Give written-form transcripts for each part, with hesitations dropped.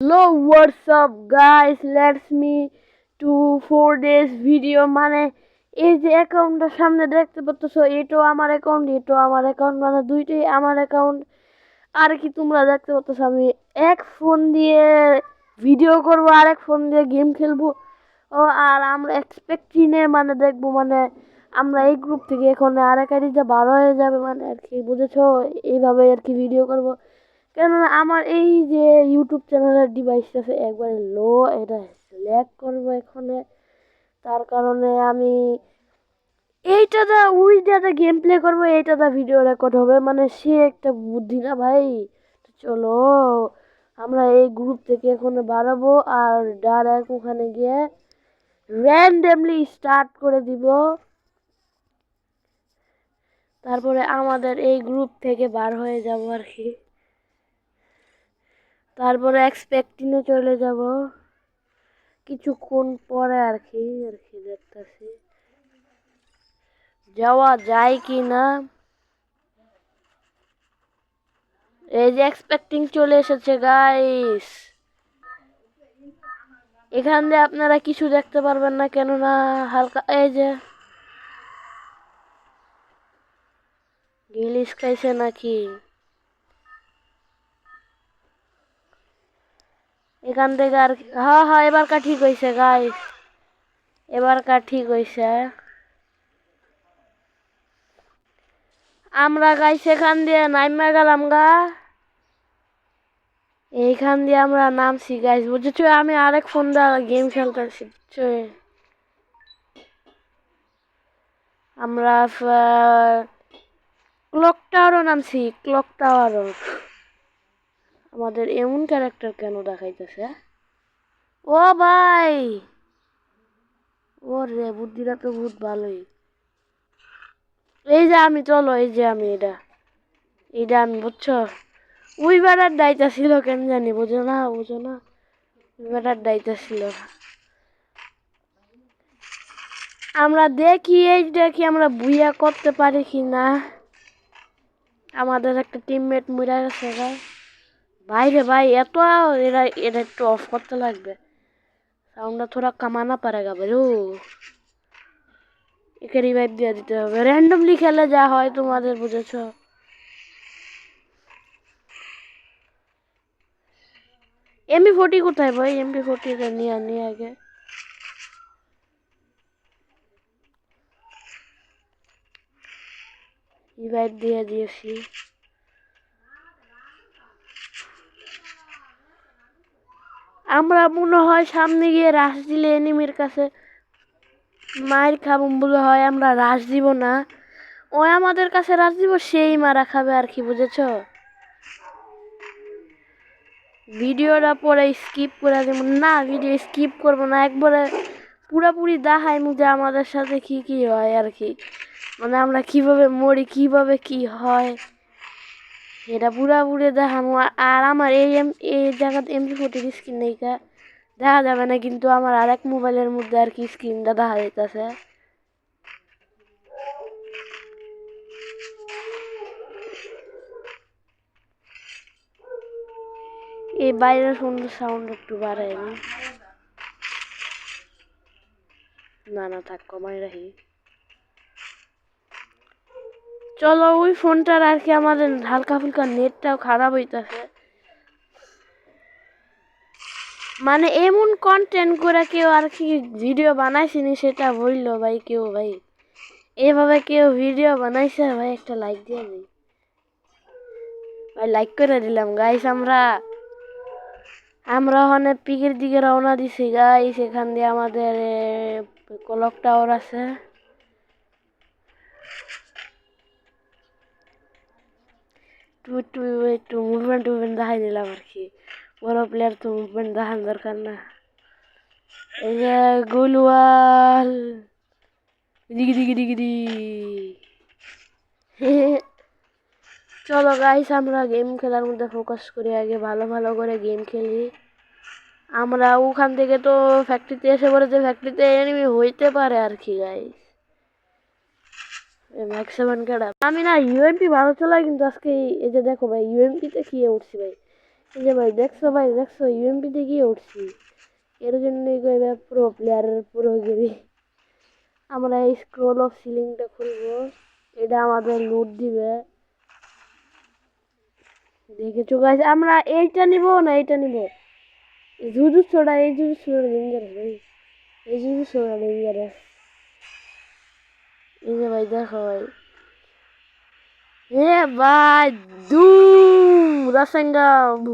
Hello, what's up guys? Let's me to 4 days video মানে এই যে অ্যাকাউন্টটা সামনে দেখতে পাচ্ছো এটাও আমার অ্যাকাউন্ট মানে দুইটাই আমার অ্যাকাউন্ট। আর কি তোমরা দেখতে পাচ্ছ আমি এক ফোন দিয়ে ভিডিও করব আর এক ফোন দিয়ে গেম খেলবো। ও আর আমরা এক্সপেক্টিনে মানে দেখবো মানে আমরা এই গ্রুপ থেকে এখন আরেক আইডিতে বার হয়ে যাবে মানে আর কি বুঝেছো, এইভাবে আর কি ভিডিও করব। কেননা আমার এই যে ইউটিউব চ্যানেলের ডিভাইসটা আছে একবারে লো, এটা ল্যাগ করবো এখানে। তার কারণে আমি এইটাতে ওইটাতে গেম প্লে করবো, এইটাতে ভিডিও রেকর্ড হবে, মানে সে একটা বুদ্ধি না ভাই। তো চলো আমরা এই গ্রুপ থেকে এখন বাড়াবো আর ডাইরেক্ট ওখানে গিয়ে র্যান্ডমলি স্টার্ট করে দিব। তারপরে আমাদের এই গ্রুপ থেকে বার হয়ে যাব আর কি। তারপরে এক্সপেক্টিনে চলে যাব কিছুক্ষণ পরে আর কি দেখতেছি যাওয়া যায় কি না। এই যে এক্সপেক্টিং চলে এসেছে গাইস। এখান দিয়ে আপনারা কিছু দেখতে পারবেন না কেননা হালকা এই যে গিলিস খাইছে নাকি। এখান থেকে আর হ্যাঁ এবারকার ঠিক হয়েছে গাইস, এবারকার ঠিক হয়েছে। আমরা গাইস এখান দিয়ে নাইমা গেলাম গা, এইখান দিয়ে আমরা নামছি গাইস বুঝেছো। আমি আরেক ফোন দিয়ে গেম খেলতেছি বুঝছো। আমরা ক্লক টাওয়ারও নামছি, ক্লক টাওয়ারও। আমাদের এমন ক্যারেক্টার কেন দেখাইতেছে? ও ভাই ওর রে বুদ্ধিটা তো বহুত ভালোই। এই যে আমি চলো এই যে আমি এটা আমি বুঝছো ওই বেড়ার দায়িত্ব ছিল কেন জানি, বুঝো না ওই বেড়ার দায়িত্ব ছিল। আমরা দেখি আমরা বুইয়া করতে পারি কি না। আমাদের একটা টিমমেট মরে গেছে গা भाई रे भाई এত এরা এটা একটু অফ করতে লাগবে, সাউন্ডটা थोड़ा कमाना पड़ेगा ब्रो। একে রিভাইভ দিয়ে দিতে হবে, র্যান্ডমলি খেলে যা হয় তোমাদের বুঝেছো। MP40 কোথায় ভাই? MP40 টা নিয়ে আগে রিভাইভ দিয়ে দিয়েছি। আমরা মনে হয় সামনে গিয়ে রাশ দিলে এনিমির কাছে মার খাবো বলে হয় আমরা রাশ দিব না, ও আমাদের কাছে রাশ দিব সেই মারা খাবে আর কি বুঝেছো। ভিডিওটা পরে স্কিপ করে দেব না, ভিডিও স্কিপ করবো না, একবারে পুরাপুরি দেখাই যে আমাদের সাথে কি কি হয় আর কি, মানে আমরা কিভাবে মরি কিভাবে কি হয় এটা পুরাপুরি দেখাবো। আর আমার এই জায়গাতে MP40 স্ক্রিন নেই দেখা যাবে না, কিন্তু আমার আরেক মোবাইলের মধ্যে আর কি স্ক্রিনটা দেখা যাইতেছে। এই বাইরের ফোনের সাউন্ড একটু বাড়াই না থাক কমাই রাখি। চলো ওই ফোনটার আর কি আমাদের হালকা ফুলকা নেটটাও খারাপ হইতাছে, মানে এমন কন্টেন্ট করে কেউ আর কি ভিডিও বানাইছিনি সেটা বললো ভাই কেউ, ভাই এভাবে কেউ ভিডিও বানাইছে ভাই একটা লাইক দিয়ে দিই ভাই, লাইক করে দিলাম গাইস। আমরা ওখানে পিকের দিকে রওনা দিছি গাইস, এখান দিয়ে আমাদের ক্লক টাওয়ার আছে। একটু মুভমেন্ট দেখাই দিলাম আর কি, বড় প্লেয়ার তো মুভমেন্ট দেখান দরকার না। এই যে গুলওয়াল দিগি দিগি দিগি দি চলো গাইস আমরা গেম খেলার মধ্যে ফোকাস করি, আগে ভালো করে গেম খেলি। আমরা ওখান থেকে তো ফ্যাক্টরিতে এসে পড়েছে, ফ্যাক্টরিতে এনিমি হইতে পারে আর কি গাইস। ম্যাক্সিমাম কেডা আমি না ইউএমপি ভালো চলাই, কিন্তু আজকে এই যে দেখো ভাই ইউএমপিতে খেয়ে উঠছি ভাই, এই যে ভাই দেখছো ইউএমপিতে গিয়ে উঠছি, এর জন্যই কইবে প্রো প্লেয়ারের পুরোগিরি। আমরা এই স্ক্রল অফ সিলিংটা খুলবো, এটা আমাদের লুট দিবে। দেখেছো গাইস, আমরা এইটা নিব না এইটা নিব? জুজুৎসুটা, এই জুজুৎসুটা ডেঞ্জারাস ভাই, এই জুজুৎসুটা ডেঞ্জারাস। এই যে ভাই দেখো ভাই, এ ভাই দুম রাসেঙ্গাম।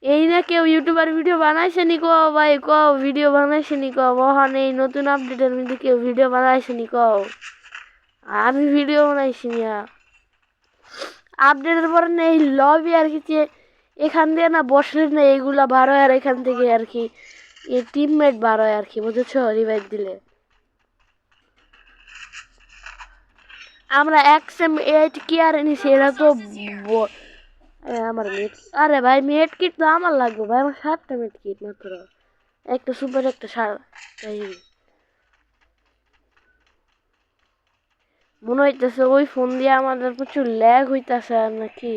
এই না কেউ ইউটিউবার ভিডিও বানাইছে নি কও ভাই, কও ভিডিও বানাইছে নি কও, ওখানে এই নতুন আপডেটের মধ্যে কেউ ভিডিও বানাইছে নি কও। আমি ভিডিও বানাইছি না আপডেটের পরে না, এই লবি আর কি, যে এখান দিয়ে না বসলে না এইগুলা বার হয়, আর এখান থেকে আর কি এই টিমমেট বার হয় আর কি, বুঝেছো? রিভাইভ দিলে আমরা XM8 কি আর নিছি, এটা তো আমার মেট, আরে ভাই মেট কিট তো আমার লাগবে ভাই, আমার 7টা মেট কিট মাত্র, একটা সুপার একটা সার। মনে হইতেছে ওই ফোন দিয়ে আমাদের প্রচুর ল্যাগ হইতাছে আর নাকি।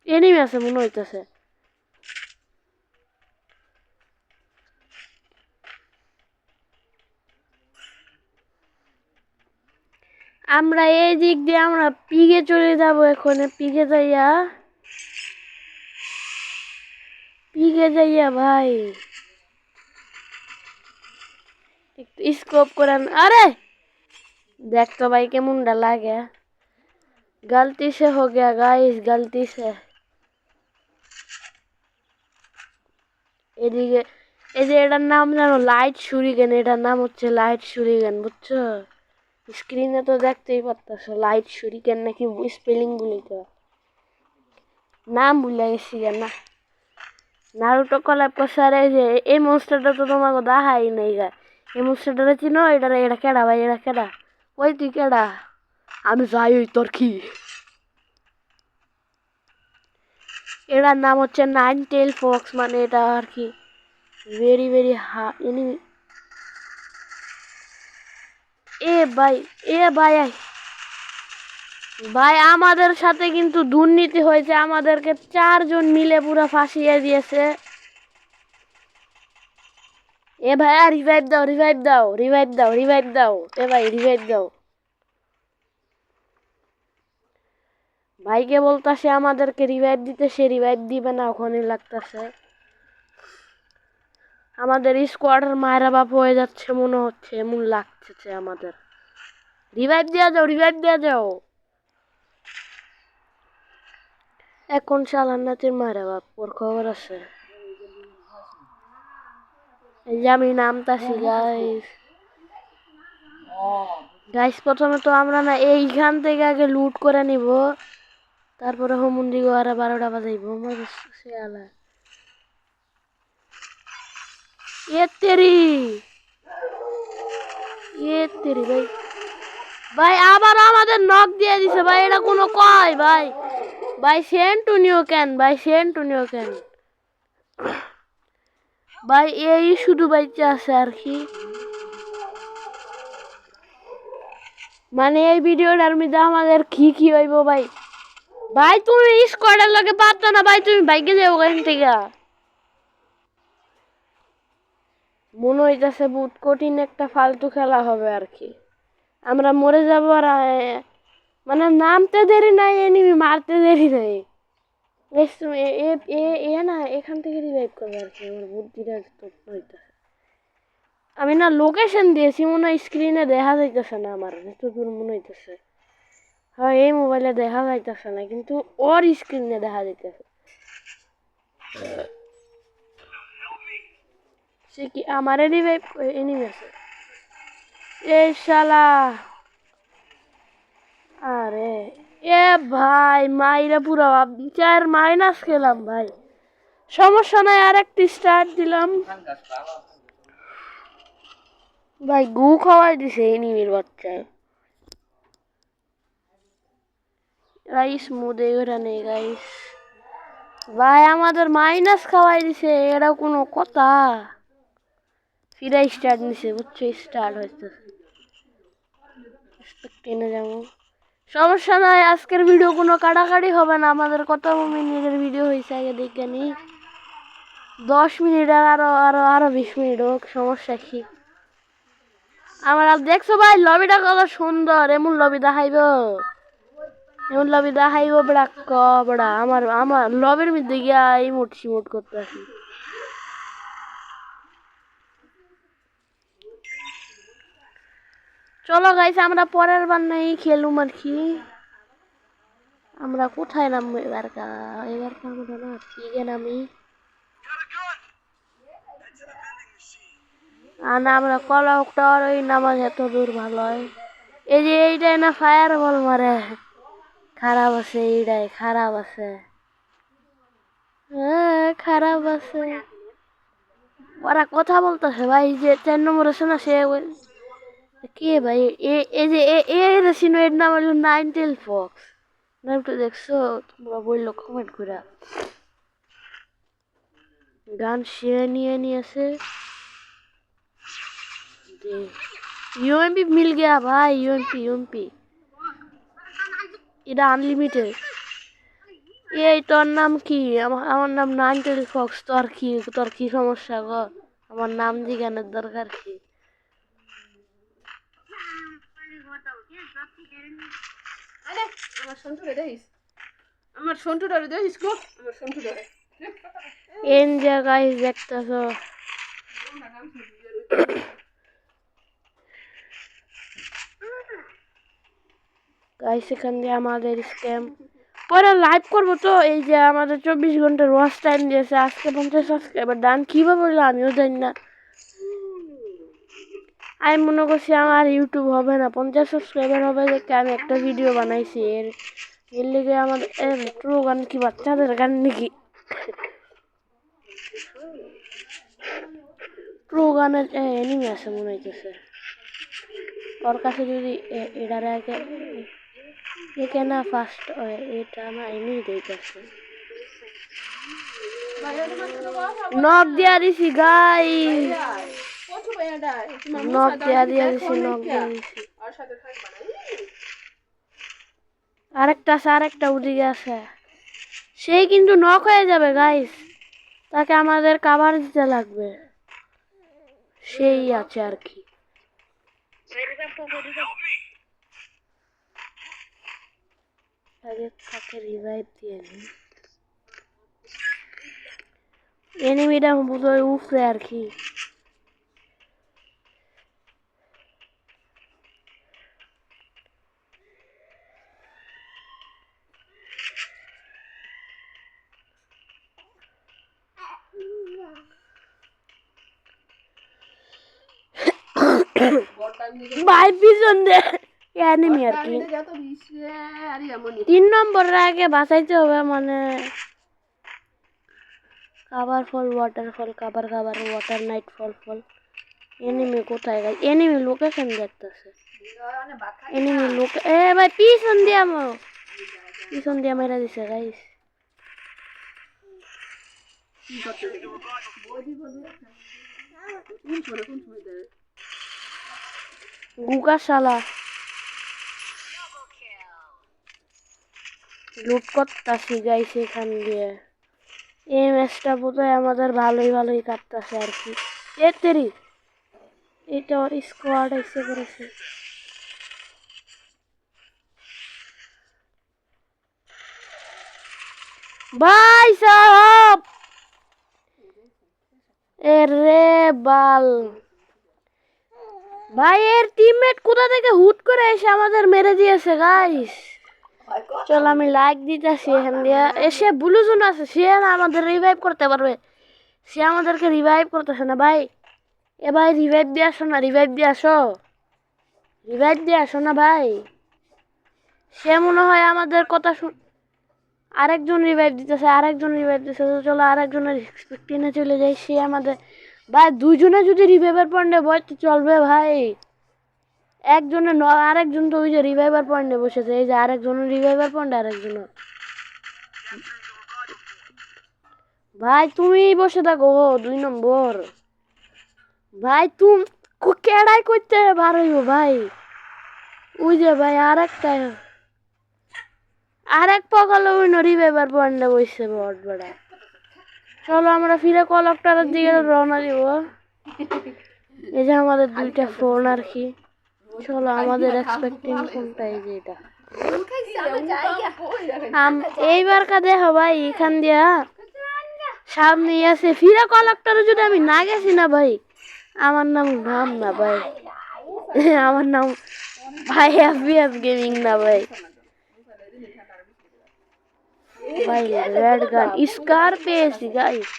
এনিমি আছে মনে হইতেছে। আমরা এই দিক দিয়ে আমরা পিগে চলে যাব, এখন পিগে যাইয়া ভাই একটু স্কোপ করেন। আরে देख तो भाई केमन डला गया, गलती से हो गया गाइस, गलती से। এদিকে এই যে এটার নাম জানো, লাইট শুরিগেন, এটার নাম হচ্ছে লাইট শুরিগেন, বুঝছো? স্ক্রিনে তো দেখতেই পারতেছো লাইট শুরিগেন নাকি স্পেলিং গুলি তো নাম ভুলে গেছি না। নারুটো কলাপ করছে, আর এই যে এই মনস্টারটা তো তোমাকে দেখাই নাই গা, এই মনস্টারটা চিনো? এটা কেডা ভাই, এটা কেডা? ওই তুই কেডা? আমি যাই ওই তোর কি। এটার নাম হচ্ছে 9 টেল ফক্স, মানে এটা আর কি ভেরি ভেরি এনিমি। এ ভাই, এ ভাই ভাই আমাদের সাথে কিন্তু দুর্নীতি হয়েছে, আমাদেরকে 4জন মিলে পুরো ফাঁসিয়ে দিয়েছে। এ ভাই রিভাইভ দাও, রিভাইভ দাও, রিভাইভ দাও, রিভাইভ দাও, এ ভাই রিভাইভ দাও। ভাইকে বলতাছে আমাদেরকে রিভাইভ দিতে, সে রিভাইভ দিবে না, ওখানে লাগতাছে। আমাদের স্কোয়াডের মায়েরা বাপ হয়ে যাচ্ছে মনে হচ্ছে, এমন লাগছে আমাদের। রিভাইভ দেওয়া যাও, রিভাইভ দেওয়া যাও। এখন শালান্নাতির মায়েরা বাপ ওর খবর আছে। এই যে আমি নামতাছি গাইস। গাইস প্রথমে তো আমরা না এইখান থেকে আগে লুট করে নিব, তারপরে হোমুন্দি গো আর 12টা বাজাইব। শিয়ালা এ তেরি, এ তেরি ভাই, ভাই আবার আমাদের নক দিয়ে দিছে ভাই, এটা কোনো কয় ভাই? ভাই সেন্টুনিও কেন ভাই, সেন্টুনিও কেন ভাই? এই শুধু বাইচে আছে আর কি, মানে এই ভিডিওটার মধ্যে আমাদের কি কি হইব ভাই? ভাই তুমি স্কোয়াডের লগে পারতো না ভাই, তুমি বাইকে যাও এখান থেকে। মনে হইতেছে বহুত কঠিন একটা ফালতু খেলা হবে আর কি, আমরা মরে যাবো আর মানে নামতে দেরি নাই, এনিমি মারতে দেরি নাই। না এখান থেকে রিভাইভ করবে আর কি, আমার বুদ্ধিটা হইতেছে। আমি না লোকেশন দিয়েছি, মনে হয় স্ক্রিনে দেখা যাইতেছে না আমার, যতদূর মনে হইতেছে। হ্যাঁ এই মোবাইলে দেখা যাইতেছে না, কিন্তু ওর স্ক্রিনে দেখা যাইতেছে। সে কি আমার রিভাইভ এনিমি আছে? এই শালা, আরে এ ভাই মাইরা পুরো 4 মাইনাস খেলাম ভাই, সমস্যা নাই, আর একটি স্টার্ট দিলাম ভাই। গু খাওয়াই দিছে এনিমির বাচ্চায়, রাইস মুদে ওরা নেই গাইস। ভাই আমাদের মাইনাস খাওয়াই দিছে, এটা কোনো কথা? ফিরে স্টার্ট নিছে, বুঝছো? স্টার্ট হইতেছে টেনে যাবো, সমস্যা নাই। আজকের ভিডিও কোনো কাটাকাটি হবে না। আমাদের কত মিনিটের ভিডিও হয়েছে আগে দেখে নি। 10 মিনিট আর আরো 20 মিনিট হোক, সমস্যা কি। আমার আর দেখছো ভাই লবিটা কত সুন্দর। এমন লবি দেখাইব, এমন লবি দেখাইব বেড়া বেড়া। আমার আমার লবির মধ্যে গিয়া ইমোট সিমোট করতে আসি। চলো গাইস, আমরা পরের বার নাই খেলুম আর কি। আমরা কোথায় নামবো এবারকার আমরা না পিগে নামি। আর না আমরা কলক টাওয়ার ওই নামাজ এত দূর ভালো হয়। এই যে এইটাই না ফায়ার বল মারে, খারাপ আছে। এইটাই খারাপ আছে, খারাপ আছে। ওরা কথা বলতেছে ভাই, যে 4 নম্বর আছে না, সে কে ভাই? এই যে এর সিনোয়ের নাম হলো নাইনটেল ফক্স। নামটা দেখছো তোমরা? বললো কমেন্ট করে। গান সে নিয়েছে। यूएमपी मिल गया भाई, यूएमपी এটা আনলিমিটেড। এই তোর নাম কি? আমার নাম নাইনটেল ফক্স। তোর কি সমস্যা গো? আমার নাম জিজ্ঞানের দরকার কি? এন জায়গায় দেখতেছ গাইস, এখান দিয়ে আমাদের স্ক্যাম পরে লাইভ করবো তো। এই যে আমাদের 24 ঘন্টার ওয়াচ টাইম দিয়েছে। আজকে 50 সাবস্ক্রাইবার ডান কিভাবে বললো আমিও জানি না। আমি মনে করছি আমার ইউটিউব হবে না, 50 সাবস্ক্রাইবার হবে দেখে আমি একটা ভিডিও বানাইছি। এর লেগে আমাদের ট্রু গান কি বাচ্চাদের গান নাকি? ট্রু গানের এনিমি আছে মনে হইতেছে। ওর কাছে যদি এটার আগে একে না ফার্স্ট এটা না এমনি দেখতেছে। নক দিয়া দিছি গাই, নক দিয়া দিছি। আরেকটা ওদিকে আছে, সেই কিন্তু নক হয়ে যাবে গাইস। তাকে আমাদের কাভার দিতে লাগবে, সেই আছে আর কি। আগে তাকে রিভাইভ দিয়ে নি। এনিমিটা বোধহয় উপরে আর কি। ভাই পিছন দে এনিমি আর কি। 3 নম্বরের আগে বাঁচাইতে হবে, মানে কাভার ফল ওয়াটারফল, কাভার ওয়াটার নাইট ফল। এনিমি কোথায় গাইস? এনিমি লোকেশন দেখতেছে। এনিমি লোক ভাই পিছন দিয়া মেরা দিছে গাইস। গুগা শালা লুট করতাছি গাইস এখান দিয়ে। এই ম্যাচটা বোধহয় আমাদের ভালোই কাটতেছে আর কি। তেরি এটা ওর স্কোয়াড এসে করেছে। ভাই সাহেব এরে বাল, ভাই এর টিমমেট কোথা থেকে হুট করে এসে আমাদের মেরে দিয়েছে গাইস। চল আমি লাইক দিতেছি এখান দিয়ে। এসে ব্লুজুন আছে, সে আমাদের রিভাইভ করতে পারবে। সে আমাদেরকে রিভাইভ করতেছে না ভাই। এ ভাই রিভাইভ দিয়ে আসো না, রিভাইভ দিয়ে আসো না ভাই। সে মনে হয় আমাদের কথা আরেকজন রিভাইভ দিতেছে। চলো আরেকজনের টেনে চলে যাই। সে আমাদের ভাই দুজনে যদি রিভাইভার পয়েন্টে বসতে চলবে ভাই। একজনের আরেকজন তো ওই যে রিভাইভার পয়েন্টে বসেছে। এই যে আরেকজনের রিভাইভার পয়েন্টে আরেকজন। ভাই তুমি বসে থাকো 2 নম্বর। ভাই তুমি কেডাই করতে বার হইব ভাই। ওই যে ভাই আরেক পকালো ওই রিভাইভার পয়েন্টে বসছে বট বেড়া। চলো আমরা ফিরে কলেক্টরের দিকে রওনা দিব। এই যে আমাদের দুইটা ফোন আর কি। চলো আমাদের এক্সপেক্টিং ফোনটা এই যে এটা। এইবার কাদে ভাই এখান দিয়া সামনে আছে ফিরে কলেক্টরে যদি আমি না গেছি না ভাই আমার নাম না ভাই আমার নাম ভাই এফবিএফ গেমিং না ভাই। ভাই রেড গান স্কার পেয়েছি গাইস।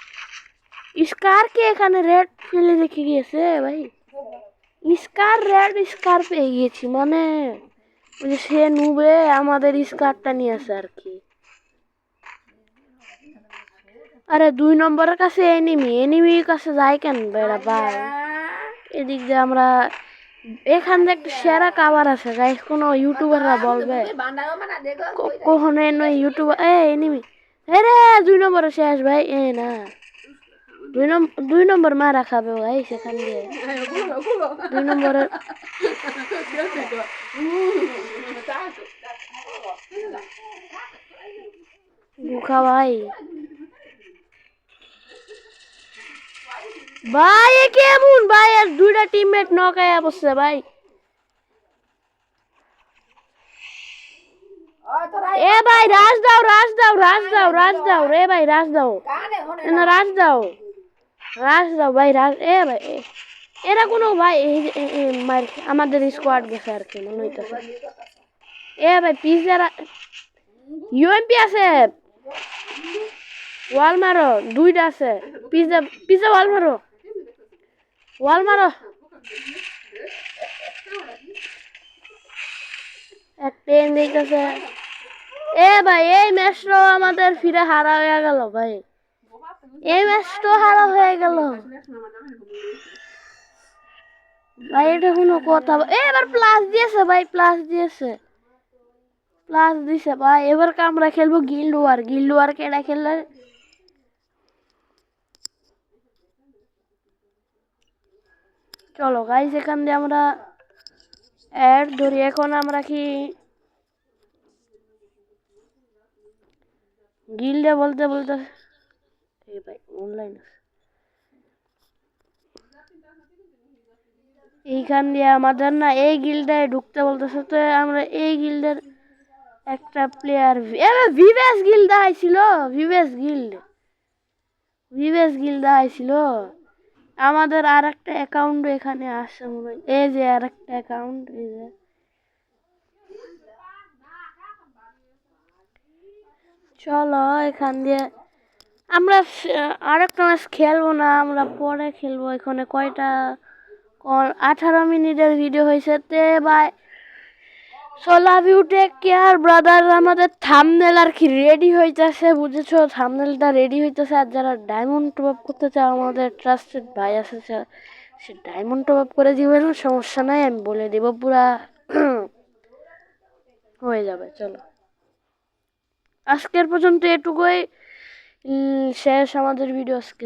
স্কার কে এখানে রেড ফেলে রেখে গিয়েছে ভাই। স্কার পেয়ে গিয়েছি মানে ওই যে সে নুবে আমাদের স্কারটা নিয়ে আসে আর কি। আরে 2 নম্বরের কাছে এনিমির কাছে যায় কেন বেড়া ভাই। এদিক দিয়ে আমরা এখান থেকে একটা সেরা কাভার আছে গাইস। কোনো ইউটিউবাররা বলবে কখনো ইউটিউবার এনিমি রে 2 নম্বরে শেষ ভাই না 2 নম্বর মারা খাবে ভাই সেখান দিয়ে 2 নম্বরের গুখা ভাই ভাই কেমন ভাই আর দুইটা টিমমেট নকায়া বসছে ভাই। এ ভাই রাজ দাও রে ভাই রাজ দাও ভাই এ ভাই এরা কোনো ভাই আমাদের স্কোয়াড গেছে আর কি মনে হইতেছে। এ ভাই পিজারা ইউএমপি আছে ওয়াল মারো দুইটা আছে পিজা ওয়াল মারো ট্রেন দেখতেছে। এ ভাই এই ম্যাচটাও আমাদের ফিরে হারা হয়ে গেল ভাই। এই ম্যাচটাও হারা হয়ে গেল ভাই। এটা কোনো কথা এবার প্লাস দিয়েছে ভাই প্লাস দিছে ভাই। এবার আমরা খেলবো গিল্ড ওয়ার কেডা খেললে চলো গাইস এখান দিয়ে আমরা অ্যাড ধরি। এখন আমরা কি গিল্ডে বলতে ভাই অনলাইন এইখান দিয়ে আমাদের না এই গিল্ডে ঢুকতে বলতেছে। তো আমরা এই গিল্ডের একটা প্লেয়ার ভিভেস গিল্ড আইছিল আমাদের আর একটা অ্যাকাউন্ট এখানে আসছে মনে হয়। এই যে আর একটা অ্যাকাউন্ট এই যে চলো এখান দিয়ে আমরা আরেকটা ম্যাচ খেলবো না আমরা পরে খেলবো। এখানে কয়টা 18 মিনিটের ভিডিও হয়েছে তে ভাই। So love you take care brother. আমাদের থাম্বনেল আর কি রেডি হইতেছে বুঝেছো থাম্বনেলটা রেডি হইতেছে। আর যারা ডায়মন্ড টপ আপ করতে চাও আমাদের ট্রাস্টেড ভাই আছে সে ডায়মন্ড টপ আপ করে দিবে না সমস্যা নাই আমি বলে দেবো পুরা হয়ে যাবে। চলো আজকের পর্যন্ত এটুকুই শেষ আমাদের ভিডিও আজকে।